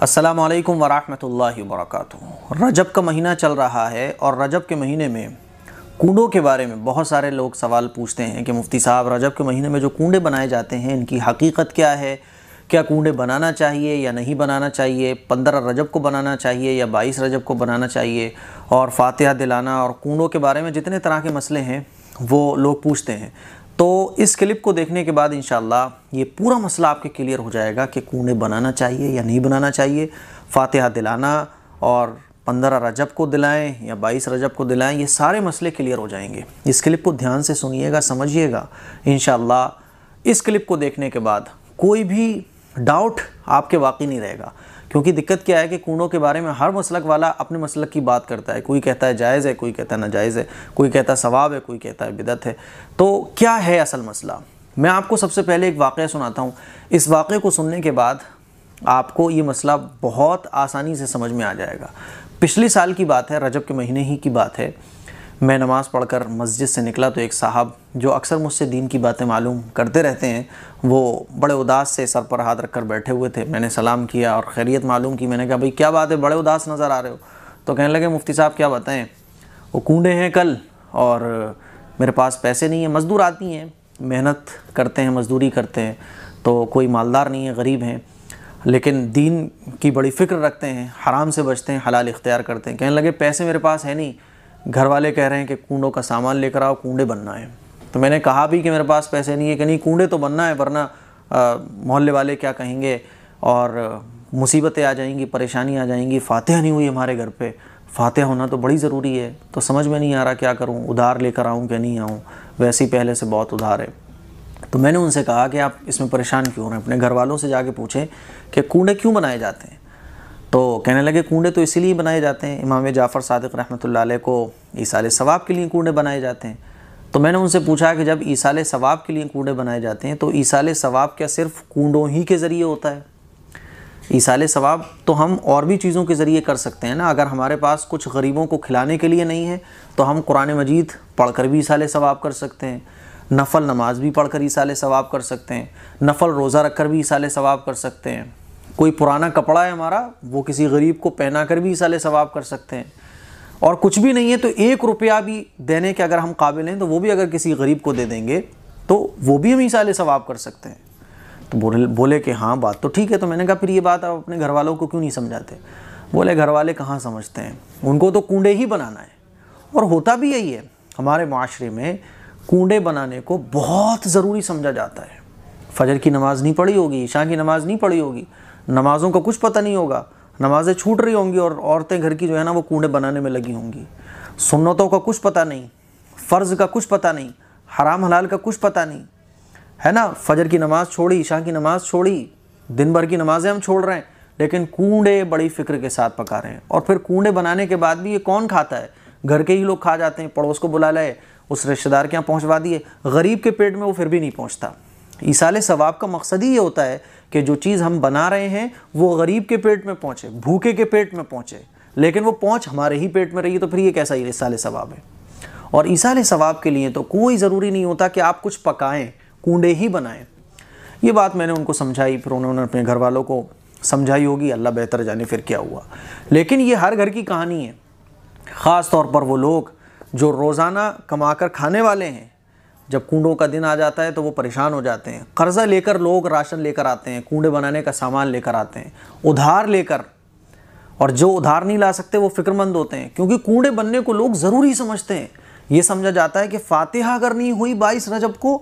अस्सलामु अलैकुम वरहमतुल्लाहि वबरकातुहू। रजब का महीना चल रहा है और रजब के महीने में कूडों के बारे में बहुत सारे लोग सवाल पूछते हैं कि मुफ्ती साहब, रजब के महीने में जो कूडे बनाए जाते हैं इनकी हकीकत क्या है? क्या कूडे बनाना चाहिए या नहीं बनाना चाहिए? 15 रजब को बनाना चाहिए या 22 रजब को बनाना चाहिए? और फातिहा दिलाना और कूडों के बारे में जितने तरह के मसले हैं वो लोग पूछते हैं। तो इस क्लिप को देखने के बाद इंशाअल्लाह ये पूरा मसला आपके क्लियर हो जाएगा कि कूडे बनाना चाहिए या नहीं बनाना चाहिए, फातिहा दिलाना और 15 रजब को दिलाएं या 22 रजब को दिलाएं, ये सारे मसले क्लियर हो जाएंगे। इस क्लिप को ध्यान से सुनिएगा, समझिएगा। इंशाअल्लाह इस क्लिप को देखने के बाद कोई भी डाउट आपके वाकई नहीं रहेगा। क्योंकि दिक्कत क्या है कि कूडों के बारे में हर मसलक वाला अपने मसलक की बात करता है। कोई कहता है जायज़ है, कोई कहता है नाजायज़ है, कोई कहता है सवाब है, कोई कहता है बिदअत है। तो क्या है असल मसला? मैं आपको सबसे पहले एक वाक़या सुनाता हूँ। इस वाक़े को सुनने के बाद आपको ये मसला बहुत आसानी से समझ में आ जाएगा। पिछले साल की बात है, रजब के महीने ही की बात है। मैं नमाज़ पढ़कर मस्जिद से निकला तो एक साहब जो अक्सर मुझसे दीन की बातें मालूम करते रहते हैं, वो बड़े उदास से सर पर हाथ रखकर बैठे हुए थे। मैंने सलाम किया और खैरियत मालूम की। मैंने कहा भाई क्या बात है, बड़े उदास नज़र आ रहे हो? तो कहने लगे मुफ्ती साहब क्या बताएं, वो कूडे हैं कल और मेरे पास पैसे नहीं है। मज़दूर आती हैं, मेहनत करते हैं, मज़दूरी करते हैं, तो कोई मालदार नहीं है, गरीब हैं, लेकिन दीन की बड़ी फ़िक्र रखते हैं, हराम से बचते हैं, हलाल इख्तियार करते हैं। कहने लगे पैसे मेरे पास है नहीं, घर वाले कह रहे हैं कि कूडों का सामान लेकर आओ, कूडे बनना है। तो मैंने कहा भी कि मेरे पास पैसे नहीं है, कि नहीं कूडे तो बनना है वरना मोहल्ले वाले क्या कहेंगे और मुसीबतें आ जाएंगी, परेशानी आ जाएंगी। फातिहा नहीं हुई हमारे घर पे, फातिहा होना तो बड़ी ज़रूरी है। तो समझ में नहीं आ रहा क्या करूं, उधार लेकर आऊं कि नहीं आऊं, वैसे ही पहले से बहुत उधार है। तो मैंने उनसे कहा कि आप इसमें परेशान क्यों हो रहे हैं, अपने घर वालों से जाके पूछें कि कूडे क्यों बनाए जाते हैं। तो कहने लगे कूडे तो इसीलिए बनाए जाते हैं, इमाम जाफ़र सादिक़ रहमतुल्लाह अलैह को ईसाल सवाब के लिए कूडे बनाए जाते हैं। तो मैंने उनसे पूछा कि जब ईसाल सवाब के लिए कूडे बनाए जाते हैं तो ईसाल सवाब क्या सिर्फ कूडों ही के ज़रिए होता है? ईसाल सवाब तो हम और भी चीज़ों के ज़रिए कर सकते हैं ना। अगर हमारे पास कुछ गरीबों को खिलाने के लिए नहीं है तो हम कुरान मजीद पढ़कर भी ईसाल सवाब कर सकते हैं, नफल नमाज भी पढ़कर ईसाल सवाब कर सकते हैं, नफल रोज़ा रख कर भी ईसाल सवाब कर सकते हैं। कोई पुराना कपड़ा है हमारा, वो किसी गरीब को पहना कर भी ईसाल सवाब कर सकते हैं। और कुछ भी नहीं है तो 1 रुपया भी देने के अगर हम काबिल हैं तो वो भी अगर किसी गरीब को दे देंगे तो वो भी हम ईसाल सवाब कर सकते हैं। तो बोले कि हाँ बात तो ठीक है। तो मैंने कहा फिर ये बात आप अपने घर वालों को क्यों नहीं समझाते? बोले घर वाले कहाँ समझते हैं, उनको तो कूडे ही बनाना है। और होता भी यही है, हमारे माशरे में कूडे बनाने को बहुत ज़रूरी समझा जाता है। फजर की नमाज़ नहीं पढ़ी होगी, ईशा की नमाज़ नहीं पढ़ी होगी, नमाज़ों का कुछ पता नहीं होगा, नमाज़ें छूट रही होंगी और औरतें घर की जो है ना वो कूडे बनाने में लगी होंगी। सुन्नतों का कुछ पता नहीं, फ़र्ज़ का कुछ पता नहीं, हराम हलाल का कुछ पता नहीं, है ना। फजर की नमाज़ छोड़ी, ईशा की नमाज़ छोड़ी, दिन भर की नमाज़ें हम छोड़ रहे हैं, लेकिन कूडे बड़ी फ़िक्र के साथ पका रहे हैं। और फिर कूडे बनाने के बाद भी ये कौन खाता है? घर के ही लोग खा जाते हैं, पड़ोस को बुला लाए, उस रिश्तेदार के यहाँ पहुँचवा दिए, गरीब के पेट में वो फिर भी नहीं पहुँचता। ईसाल सवाब का मकसद ही ये होता है कि जो चीज़ हम बना रहे हैं वो गरीब के पेट में पहुँचे, भूखे के पेट में पहुँचे, लेकिन वो पहुँच हमारे ही पेट में रही। तो फिर ये कैसा ईसाल सवाब है? और ईसाल सवाब के लिए तो कोई ज़रूरी नहीं होता कि आप कुछ पकाएं, कूडे ही बनाएं। ये बात मैंने उनको समझाई, फिर उन्होंने अपने घर वालों को समझाई होगी, अल्लाह बेहतर जाने फिर क्या हुआ। लेकिन ये हर घर की कहानी है। ख़ास तौर पर वो लोग जो रोज़ाना कमा कर खाने वाले हैं, जब कूडों का दिन आ जाता है तो वो परेशान हो जाते हैं। कर्ज़ा लेकर लोग राशन लेकर आते हैं, कूडे बनाने का सामान लेकर आते हैं, उधार लेकर। और जो उधार नहीं ला सकते वो फ़िक्रमंद होते हैं, क्योंकि कूडे बनने को लोग ज़रूरी समझते हैं। ये समझा जाता है कि फातिहा अगर नहीं हुई 22 रजब को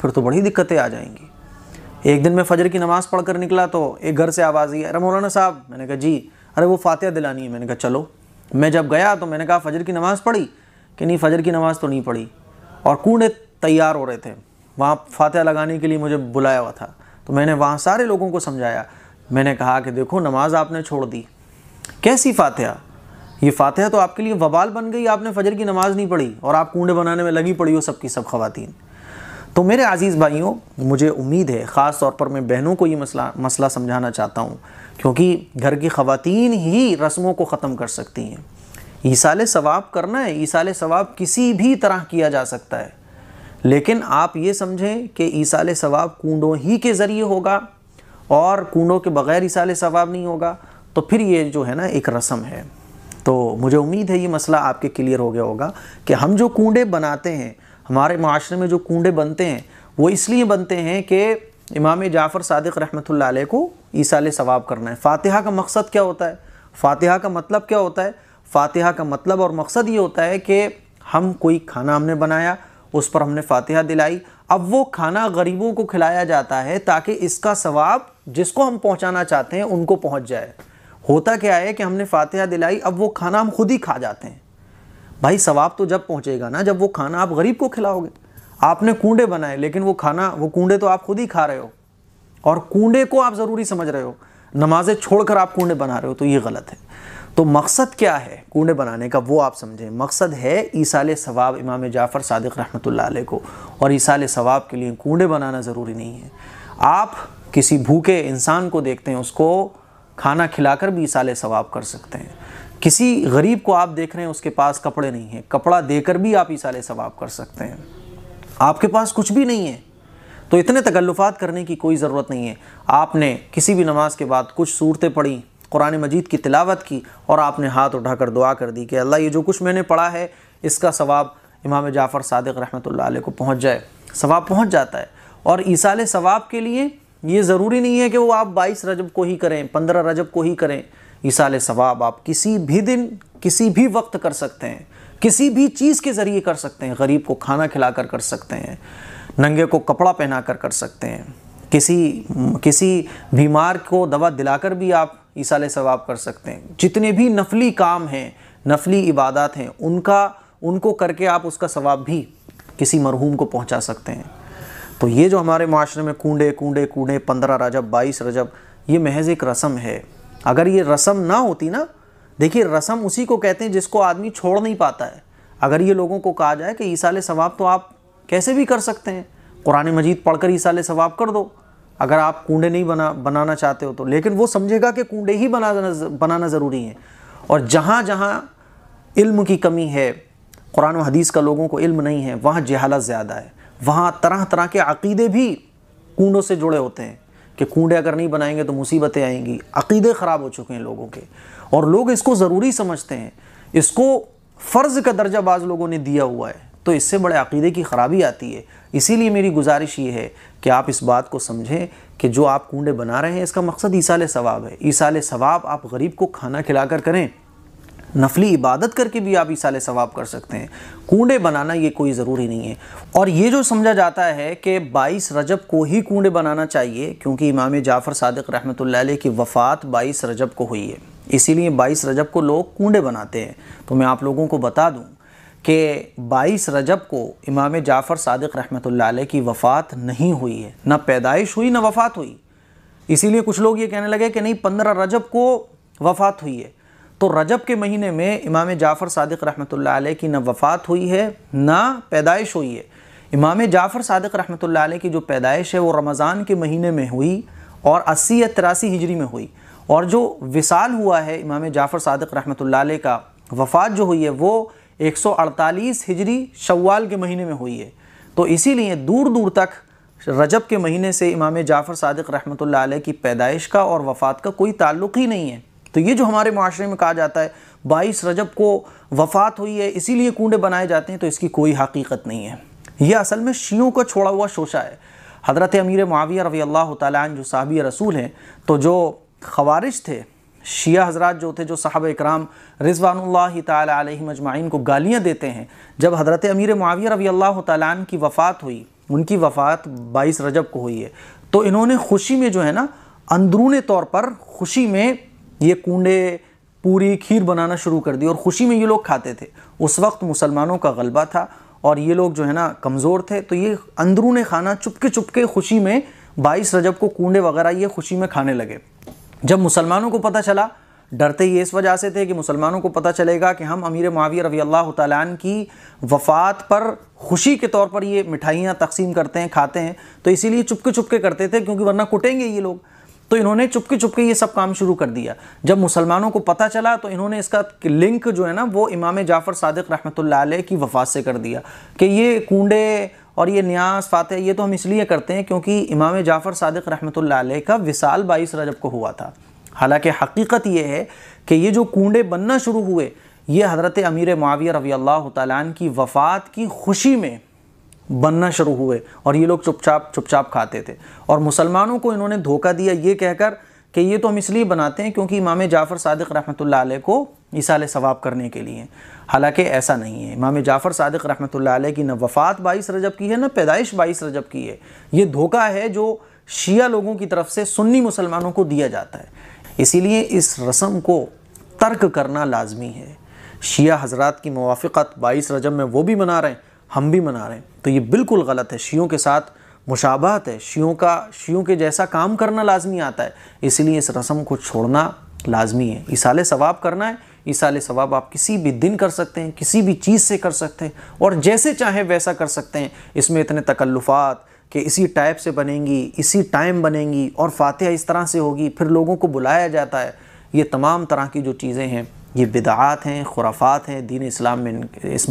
फिर तो बड़ी दिक्कतें आ जाएंगी। एक दिन मैं फ़जर की नमाज़ पढ़ कर निकला तो एक घर से आवाज़ आई, अरे मौलाना साहब। मैंने कहा जी। अरे वो फातिहा दिलानी है। मैंने कहा चलो। मैं जब गया तो मैंने कहा फ़जर की नमाज़ पढ़ी? कि नहीं फ़जर की नमाज़ तो नहीं पढ़ी। और कूडे तैयार हो रहे थे, वहाँ फातिहा लगाने के लिए मुझे बुलाया हुआ था। तो मैंने वहाँ सारे लोगों को समझाया। मैंने कहा कि देखो नमाज आपने छोड़ दी, कैसी फातिहा? ये फातिहा तो आपके लिए वबाल बन गई। आपने फ़जर की नमाज़ नहीं पढ़ी और आप कूडे बनाने में लगी पड़ी हो सबकी सब ख़वातीन। तो मेरे अज़ीज़ भाइयों, मुझे उम्मीद है ख़ास तौर पर मैं बहनों को ये मसला समझाना चाहता हूँ, क्योंकि घर की ख़वातीन ही रस्मों को ख़त्म कर सकती हैं। ईसाल सवाब करना है, ईसाल सवाब किसी भी तरह किया जा सकता है, लेकिन आप ये समझें कि ईसाल सवाब कूडों ही के ज़रिए होगा और कूडों के बग़ैर इसाले सवाब नहीं होगा, तो फिर ये जो है ना एक रस्म है। तो मुझे उम्मीद है ये मसला आपके क्लियर हो गया होगा कि हम जो कूडे बनाते हैं, हमारे माशरे में जो कूडे बनते हैं वो इसलिए बनते हैं कि इमाम जाफ़र सादिक़ रहमतुल्लाह अलैह को ईसाले सवाब करना है। फ़ातिहा का मकसद क्या होता है? फ़ातिहा का मतलब क्या होता है? फ़ातिहा का मतलब और मकसद ये होता है कि हम कोई खाना हमने बनाया, उस पर हमने फ़ातिहा दिलाई, अब वो खाना गरीबों को खिलाया जाता है ताकि इसका सवाब जिसको हम पहुंचाना चाहते हैं उनको पहुंच जाए। होता क्या है कि हमने फ़ातिहा दिलाई, अब वो खाना हम खुद ही खा जाते हैं। भाई सवाब तो जब पहुंचेगा ना जब वो खाना आप गरीब को खिलाओगे। आपने कूडे बनाए लेकिन वो कूडे तो आप खुद ही खा रहे हो, और कूडे को आप ज़रूरी समझ रहे हो, नमाजें छोड़कर आप कूडे बना रहे हो, तो ये गलत है। तो मकसद क्या है कूडे बनाने का वो आप समझें। मकसद है ईसाले सवाब इमाम जाफ़र सादिक़ रहमतुल्लाह अलैह को, और ईसाले सवाब के लिए कूडे बनाना ज़रूरी नहीं है। आप किसी भूखे इंसान को देखते हैं, उसको खाना खिलाकर भी ईसाले सवाब कर सकते हैं। किसी गरीब को आप देख रहे हैं उसके पास कपड़े नहीं हैं, कपड़ा देकर भी आप ईसाले सवाब कर सकते हैं। आपके पास कुछ भी नहीं है तो इतने तकल्लुफ़ात करने की कोई ज़रूरत नहीं है। आपने किसी भी नमाज के बाद कुछ सूरतें पढ़ी, कुरान मजीद की तिलावत की, और आपने हाथ उठाकर दुआ कर दी कि अल्लाह ये जो कुछ मैंने पढ़ा है इसका सवाब इमाम जाफ़र सादिक़ रहमतुल्लाह अलैह को पहुँच जाए। सवाब पहुँच जाता है। और ईसाले सवाब के लिए ये ज़रूरी नहीं है कि वो आप 22 रजब को ही करें, 15 रजब को ही करें। ईसाले सवाब आप किसी भी दिन किसी भी वक्त कर सकते हैं, किसी भी चीज़ के ज़रिए कर सकते हैं। गरीब को खाना खिलाकर कर सकते हैं, नंगे को कपड़ा पहनाकर कर सकते हैं, किसी बीमार को दवा दिलाकर भी आप ईसाले सवाब कर सकते हैं। जितने भी नफली काम हैं, नफली इबादत हैं, उनको करके आप उसका सवाब भी किसी मरहूम को पहुंचा सकते हैं। तो ये जो हमारे माशरे में कूडे 15 रजब 22 रजब, ये महज एक रस्म है। अगर ये रस्म ना होती ना, देखिए रस्म उसी को कहते हैं जिसको आदमी छोड़ नहीं पाता है। अगर ये लोगों को कहा जाए कि ईसाले सवाब तो आप कैसे भी कर सकते हैं, कुरान मजीद पढ़कर ईसाले सवाब कर दो अगर आप कूडे नहीं बनाना चाहते हो तो, लेकिन वो समझेगा कि कूडे ही बनाना ज़रूरी है। और जहाँ जहाँ इल्म की कमी है, कुरान व हदीस का लोगों को इल्म नहीं है, वहाँ जहालत ज़्यादा है। वहाँ तरह तरह के अक़ीदे भी कूडों से जुड़े होते हैं कि कूडे अगर नहीं बनाएंगे तो मुसीबतें आएंगी। अक़ीदे ख़राब हो चुके हैं लोगों के, और लोग इसको ज़रूरी समझते हैं, इसको फ़र्ज़ का दर्जा बाज़ लोगों ने दिया हुआ है, तो इससे बड़े अक़ीदे की ख़राबी आती है। इसीलिए मेरी गुजारिश ये है कि आप इस बात को समझें कि जो आप कूडे बना रहे हैं इसका मकसद ईसाले सवाब है। ईसाले सवाब आप गरीब को खाना खिलाकर करें, नफली इबादत करके भी आप ईसाले सवाब कर सकते हैं। कूडे बनाना ये कोई ज़रूरी नहीं है। और ये जो समझा जाता है कि 22 रजब को ही कूडे बनाना चाहिए, क्योंकि इमाम जाफ़र सादिक़ रहमतुल्लाह अलैह की वफ़ात 22 रजब को हुई है, इसीलिए 22 रजब को लोग कूडे बनाते हैं। तो मैं आप लोगों को बता दूँ कि 22 रजब को इमाम जाफ़र सादिक़ रहमतुल्लाह अलैह की वफ़ात नहीं हुई है, ना पैदाइश हुई ना वफ़ात हुई। इसीलिए कुछ लोग ये कहने लगे कि नहीं 15 रजब को वफ़ात हुई है। तो रजब के महीने में इमाम जाफ़र सादिक़ रहमतुल्लाह अलैह की ना वफ़ात हुई है ना पैदाइश हुई है। इमाम जाफ़र सादिक़ रहमतुल्लाह अलैह की जो पैदाइश है वो रमज़ान के महीने में हुई और 80 या 83 हिजरी में हुई, और जो विसाल हुआ है इमाम जाफ़र सादिक़ रहमतुल्लाह अलैह का, वफ़ात जो हुई है वो 148 हिजरी शव्वाल के महीने में हुई है। तो इसीलिए दूर दूर तक रजब के महीने से इमाम जाफ़र सादिक़ रहमतुल्लाह अलैह की पैदाइश का और वफ़ात का कोई ताल्लुक़ ही नहीं है। तो ये जो हमारे माशरे में कहा जाता है 22 रजब को वफ़ात हुई है इसीलिए कूडे बनाए जाते हैं, तो इसकी कोई हकीकत नहीं है। ये असल में शियों का छोड़ा हुआ शोशा है। हज़रत अमीर मुआविया रज़ी अल्लाह तआला अन्हु जो साहबी रसूल हैं, तो जो ख़वारिज थे, शिया हज़रात जो थे, जो सहाबा इकराम रिज़वानुल्लाहि ताला अलैहिम अजमाइन को गालियाँ देते हैं, जब हज़रत अमीर मुआविया रज़ी अल्लाह तआला अन्हु की वफ़ात हुई, उनकी वफ़ात 22 रजब को हुई है, तो इन्होंने खुशी में जो है ना, अंदरूनी तौर पर खुशी में ये कूडे पूरी खीर बनाना शुरू कर दी, और ख़ुशी में ये लोग खाते थे। उस वक्त मुसलमानों का गलबा था और ये लोग जो है ना कमज़ोर थे, तो ये अंदरूनी खाना चुपके चुपके खुशी में 22 रजब को कूडे वगैरह ये खुशी में खाने लगे। जब मुसलमानों को पता चला, डरते ये इस वजह से थे कि मुसलमानों को पता चलेगा कि हम अमीर मुआविया रज़ी अल्लाह तआला अन्हु की वफ़ात पर खुशी के तौर पर ये मिठाइयाँ तकसीम करते हैं, खाते हैं, तो इसीलिए चुपके चुपके करते थे, क्योंकि वरना कुटेंगे ये लोग। तो इन्होंने चुपके चुपके ये सब काम शुरू कर दिया। जब मुसलमानों को पता चला तो इन्होंने इसका लिंक जो है ना वो इमाम जाफ़र सादिक़ रहमतुल्लाह अलैह की वफ़ात से कर दिया कि ये कूडे और ये न्यास फातिहा ये तो हम इसलिए करते हैं क्योंकि इमाम जाफ़र सादिक़ रहमतुल्लाह अलैह का विसाल 22 रजब को हुआ था। हालांकि हकीकत ये है कि ये जो कूंडे बनना शुरू हुए ये हज़रत अमीर मुआविया रज़ी अल्लाह तआला अन्हु की वफ़ात की खुशी में बनना शुरू हुए और ये लोग चुपचाप खाते थे। और मुसलमानों को इन्होंने धोखा दिया ये कहकर कि ये तो हम इसलिए बनाते हैं क्योंकि इमाम जाफ़र सादिक़ रहमतुल्लाह अलैह को ईसाल सवाब करने के लिए। हालांकि ऐसा नहीं है। इमाम जाफ़र सादिक़ रहमतुल्लाह अलैह की न वफ़ात 22 रजब की है न पैदाइश 22 रजब की है। ये धोखा है जो शिया लोगों की तरफ से सुन्नी मुसलमानों को दिया जाता है। इसीलिए इस रस्म को तर्क करना लाजमी है। शिया हज़रात की मुवाफ़क़त 22 रजब में वो भी मना रहे हैं, हम भी मना रहे हैं, तो ये बिल्कुल गलत है। शियों के साथ मुशाबहत है, शियों के जैसा काम करना लाजमी आता है। इसलिए इस रस्म को छोड़ना लाजमी है। ईसाले सवाब करना है, ईसाले सवाब आप किसी भी दिन कर सकते हैं, किसी भी चीज़ से कर सकते हैं और जैसे चाहे वैसा कर सकते हैं। इसमें इतने तकल्लुफ़ात कि इसी टाइप से बनेंगी, इसी टाइम बनेंगी और फातिहा इस तरह से होगी, फिर लोगों को बुलाया जाता है, ये तमाम तरह की जो चीज़ें हैं ये बिदआत हैं, खुराफात हैं। दीन इस्लाम में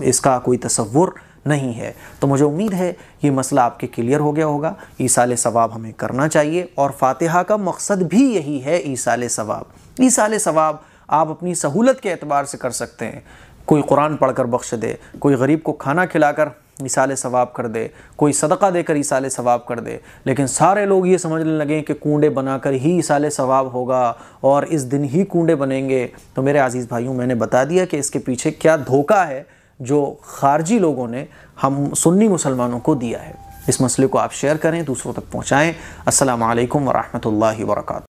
इसका कोई तसव्वुर नहीं है। तो मुझे उम्मीद है ये मसला आपके क्लियर हो गया होगा। ईसाले सवाब हमें करना चाहिए और फातिहा का मकसद भी यही है, ईसाले सवाब। ईसाले सवाब आप अपनी सहूलत के एतबार से कर सकते हैं। कोई कुरान पढ़कर बख्श दे, कोई गरीब को खाना खिलाकर ईसाले सवाब कर दे, कोई सदका देकर ईसाले सवाब कर दे। लेकिन सारे लोग ये समझने लगे कि कूंडे बनाकर ही ईसाले सवाब होगा और इस दिन ही कूंडे बनेंगे। तो मेरे अज़ीज़ भाइयों, मैंने बता दिया कि इसके पीछे क्या धोखा है जो खारजी लोगों ने हम सुन्नी मुसलमानों को दिया है। इस मसले को आप शेयर करें, दूसरों तक पहुँचाएँ। अस्सलामु अलैकुम व रहमतुल्लाहि व बरकातुहू।